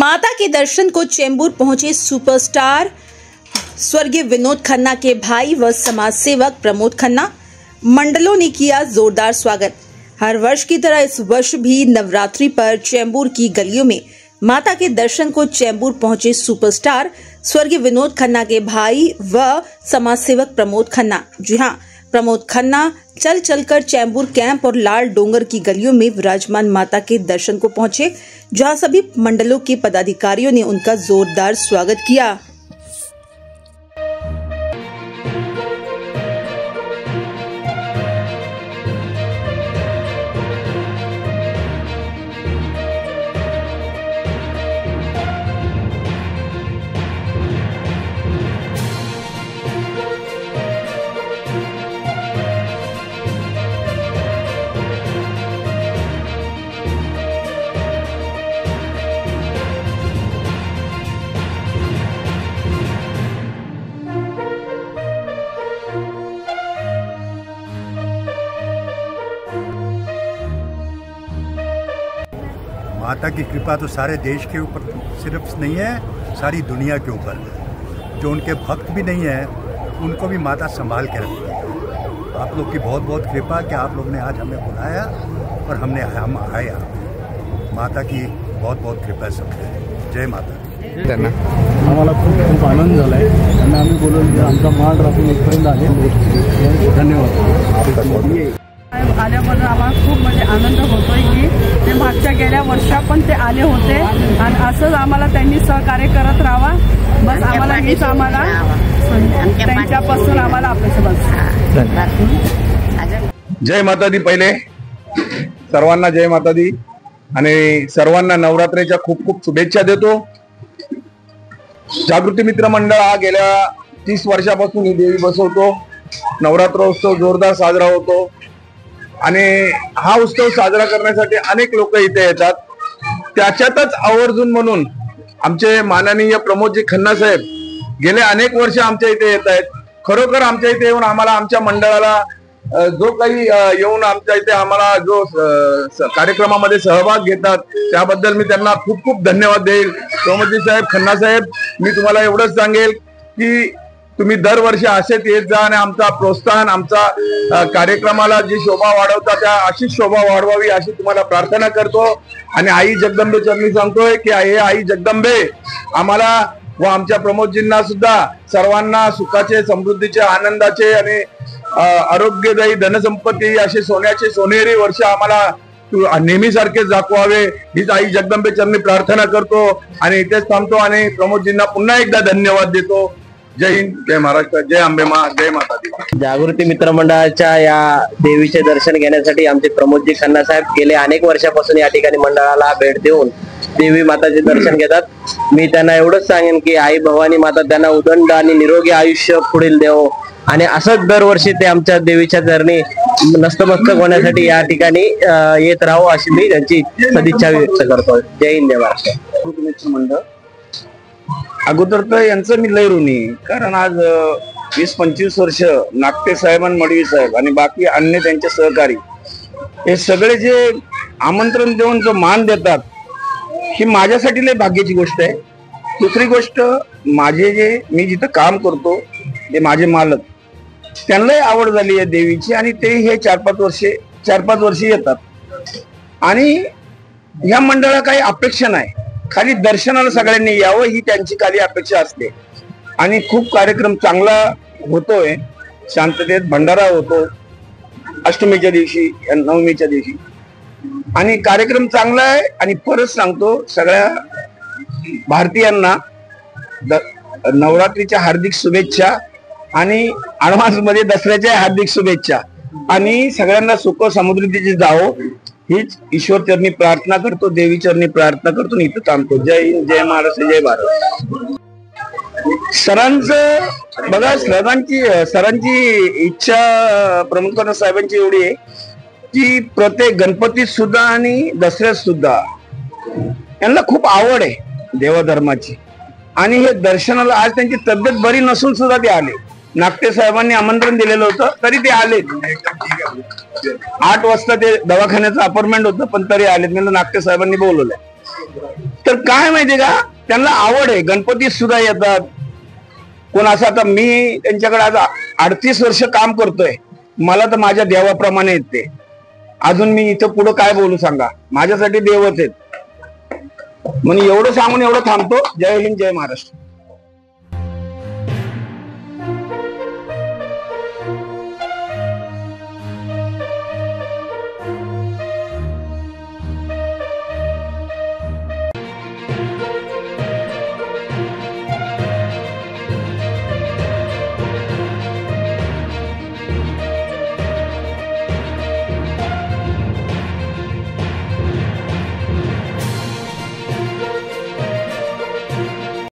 माता के दर्शन को चेंबूर पहुंचे सुपरस्टार स्वर्गीय विनोद खन्ना के भाई व समाज सेवक प्रमोद खन्ना। मंडलों ने किया जोरदार स्वागत। हर वर्ष की तरह इस वर्ष भी नवरात्रि पर चेंबूर की गलियों में माता के दर्शन को चेंबूर पहुंचे सुपरस्टार स्वर्गीय विनोद खन्ना के भाई व समाज सेवक प्रमोद खन्ना। जी हां, प्रमोद खन्ना चल चलकर चेंबूर कैंप और लाल डोंगर की गलियों में विराजमान माता के दर्शन को पहुंचे, जहां सभी मंडलों के पदाधिकारियों ने उनका जोरदार स्वागत किया। माता की कृपा तो सारे देश के ऊपर सिर्फ नहीं है, सारी दुनिया के ऊपर। जो उनके भक्त भी नहीं है उनको भी माता संभाल के रखती है। आप लोग की बहुत बहुत कृपा कि आप लोग ने आज हमें बुलाया और हम आए। माता की बहुत बहुत कृपा सबके। जय माता। आम्हाला खूप आनंद झाला आहे आणि आम्ही बोलून आमचा मान राखून इथपर्यंत आले। धन्यवाद। आल्याबद्दल आम्हाला खूप म्हणजे आनंद होतोय की ते मागच्या गेल्या वर्षा पण ते आले होते आणि असंच आम्हाला त्यांनी सहकार्य करत राहावा। बस आम्हाला हीच त्यांच्यापासून आम्हाला अपेक्षा बस। जय माता दी। पहिले सर्वांना जय माता दी आणि सर्वांना नवरात्रीच्या खूप खूप शुभेच्छा देतो। जागृती मित्र मंडळ हा गेल्या 30 वर्षापासून ही देवी बसवतो। नवरात्रोत्सव जोरदार साजरा होतो आणि हा उत्सव साजरा करण्यासाठी अनेक लोक इथे येतात। त्याच्यातच आवर्जून म्हणून आमचे माननीय प्रमोदजी खन्ना साहेब गेले अनेक वर्ष आमच्या इथे येत आहेत। खरोखर आमच्या इथे येऊन आम्हाला आमच्या मंडळाला जो काही येऊन आमच्या इथे आम्हाला जो कार्यक्रमामध्ये सहभाग घेतात त्याबद्दल मी त्यांना खूप खूप धन्यवाद देईल। प्रमोदजी साहेब, खन्ना साहेब, मी तुम्हाला एवढंच सांगेल की तुम्ही दरवर्षी असेच येत जा आणि आमचा प्रोत्साहन, आमचा कार्यक्रमाला जी शोभा वाढवता त्या अशीच शोभा वाढवावी अशी तुम्हाला प्रार्थना करतो। आणि आई जगदंबे चरणी सांगतोय की हे आई जगदंबे आम्हाला व आमच्या प्रमोदजींना सुद्धा सर्वांना सुखाचे, समृद्धीचे, आनंदाचे आणि आरोग्यदायी धनसंपत्ती असे सोन्याचे सोनेरी वर्ष आम्हाला नेहमीसारखेच दाखवावे हीच आई जगदंबे चरणी प्रार्थना करतो आणि इथेच थांबतो आणि प्रमोदजींना पुन्हा एकदा धन्यवाद देतो। जय हिंद, जय महाराष्ट्र, जय अंबे माँ, जय माता दी। जागृती मित्र मंडळाच्या या देवीचे दर्शन घेण्यासाठी आमचे प्रमोदजी खन्ना साहेब गेले अनेक वर्षापासून या ठिकाणी मंडळाला भेट देऊन देवी माताचे दर्शन घेतात। मी त्यांना एवढंच सांगेन की आई भवानी माता त्यांना उदंड आणि निरोगी आयुष्य पुढील देवो आणि असंच दरवर्षी ते आमच्या देवीच्या चरणी नतमस्तक होण्यासाठी या ठिकाणी येत राहो अशी मी त्यांची सदिच्छा व्यक्त करतो। जय हिंद, जय महाराष्ट्र। मित्र मंडळ अगोदर तर यांचं मी लय ऋणी, कारण आज 20-25 वर्ष नागटे साहेब आणि मडवी साहेब आणि बाकी अन्य त्यांचे सहकारी हे सगळे जे आमंत्रण देऊन जो मान देतात ही माझ्यासाठी लय भाग्याची गोष्ट आहे। दुसरी गोष्ट, मी जिथं काम करतो ते माझे मालक त्यांनाही आवड झाली आहे देवीची आणि ते हे 4-5 वर्ष येतात आणि ह्या मंडळाला काही अपेक्षा नाही, खाली दर्शनाला सगळ्यांनी यावं ही त्यांची खाली अपेक्षा असते। आणि खूप कार्यक्रम चांगला होतोय, शांततेत भंडारा होतो अष्टमीच्या दिवशी, नवमीच्या दिवशी आणि कार्यक्रम चांगला आहे। आणि परत सांगतो सगळ्या भारतीयांना नवरात्रीच्या हार्दिक शुभेच्छा आणि ऍडव्हान्स मध्ये दसऱ्याच्या हार्दिक शुभेच्छा आणि सगळ्यांना सुख समृद्धीची जावो हीच ईश्वर चरणी प्रार्थना करतो, देवी चरणी प्रार्थना करतो। इथं थांबतो। जय हिंद, जय महाराष्ट्र, जय भारत। सरांचं बघा, सरांची इच्छा प्रमुख खन्ना साहेबांची एवढी आहे की प्रत्येक गणपतीत सुद्धा आणि दसऱ्यात सुद्धा यांना खूप आवड आहे देवधर्माची आणि हे दर्शनाला आज त्यांची तब्येत बरी नसून सुद्धा ते आले। नागटे साहेबांनी आमंत्रण दिलेलं होतं तरी ते आले। 8 वाजता ते दवाखान्याचं अपॉइंटमेंट होतं पण तरी आलेत। मी नागटे साहेबांनी बोलवलंय। तर काय माहितीये का, त्यांना आवड आहे, गणपतीत सुद्धा येतात. कोण असं, आता मी त्यांच्याकडे आज 38 वर्ष काम करतोय, मला तर माझ्या देवाप्रमाणे येते. अजून मी इथं पुढं काय बोलू सांगा, माझ्यासाठी देवच आहेत. म्हणून एवढं सांगून एवढं थांबतो. जय हिंद, जय महाराष्ट्र.